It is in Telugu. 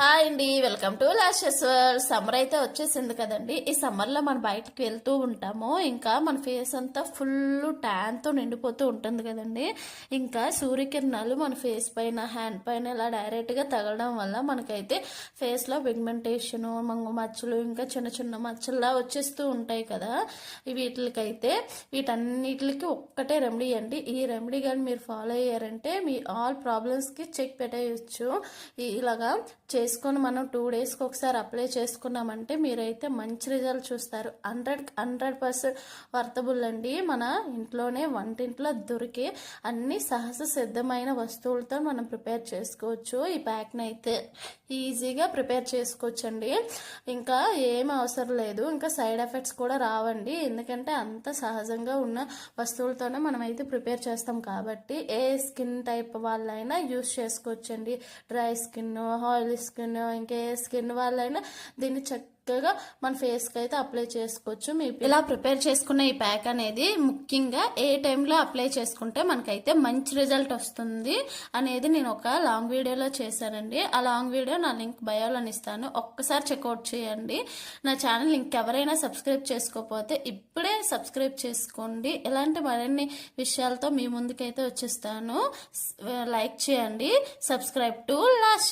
హాయ్ అండి, welcome to lashes world. Summer అయితే వచ్చేసింది కదండి. ఈ సమ్మర్లో మనం బయటకు వెళ్తూ ఉంటాము. ఇంకా మన ఫేస్ అంతా ఫుల్ ట్యాన్తో నిండిపోతూ ఉంటుంది కదండి. ఇంకా సూర్యకిరణాలు మన ఫేస్ పైన, హ్యాండ్ పైన ఇలా డైరెక్ట్గా తగలడం వల్ల మనకైతే ఫేస్లో పిగ్మెంటేషను, మంగు మచ్చలు, ఇంకా చిన్న చిన్న మచ్చల్లా వచ్చేస్తూ ఉంటాయి కదా. వీటన్నిటికి ఒక్కటే రెమెడీ అండి. ఈ రెమెడీ కానీ మీరు ఫాలో అయ్యారంటే మీ ఆల్ ప్రాబ్లమ్స్కి చెక్ పెట్టేయచ్చు. ఇలాగా చేసుకొని మనం 2 డేస్కి ఒకసారి అప్లై చేసుకున్నామంటే మీరైతే మంచి రిజల్ట్ చూస్తారు. 100% వర్తబుల్ అండి. మన ఇంట్లోనే వంటింట్లో దొరికే అన్ని సహజ సిద్ధమైన వస్తువులతో మనం ప్రిపేర్ చేసుకోవచ్చు. ఈ ప్యాక్ని అయితే ఈజీగా ప్రిపేర్ చేసుకోవచ్చు అండి. ఇంకా ఏం అవసరం లేదు, ఇంకా సైడ్ ఎఫెక్ట్స్ కూడా రావండి. ఎందుకంటే అంత సహజంగా ఉన్న వస్తువులతోనే మనం అయితే ప్రిపేర్ చేస్తాం కాబట్టి ఏ స్కిన్ టైప్ వాళ్ళైనా యూస్ చేసుకోవచ్చండి. డ్రై స్కిన్, ఆయిల్ స్కిన్, ఇంకే స్కిన్ వాళ్ళైనా దీన్ని చక్కగా మన ఫేస్కి అయితే అప్లై చేసుకోవచ్చు. మీ ఇలా ప్రిపేర్ చేసుకున్న ఈ ప్యాక్ అనేది ముఖ్యంగా ఏ టైంలో అప్లై చేసుకుంటే మనకైతే మంచి రిజల్ట్ వస్తుంది అనేది నేను ఒక లాంగ్ వీడియోలో చేశానండి. ఆ లాంగ్ వీడియో నా లింక్ బయోలో ఇస్తాను, ఒక్కసారి చెక్అవుట్ చేయండి. నా ఛానల్ ఇంకెవరైనా సబ్స్క్రైబ్ చేసుకోకపోతే ఇప్పుడే సబ్స్క్రైబ్ చేసుకోండి. ఇలాంటి మరిన్ని విషయాలతో మీ ముందుకైతే వచ్చేస్తాను. లైక్ చేయండి. Subscribe to last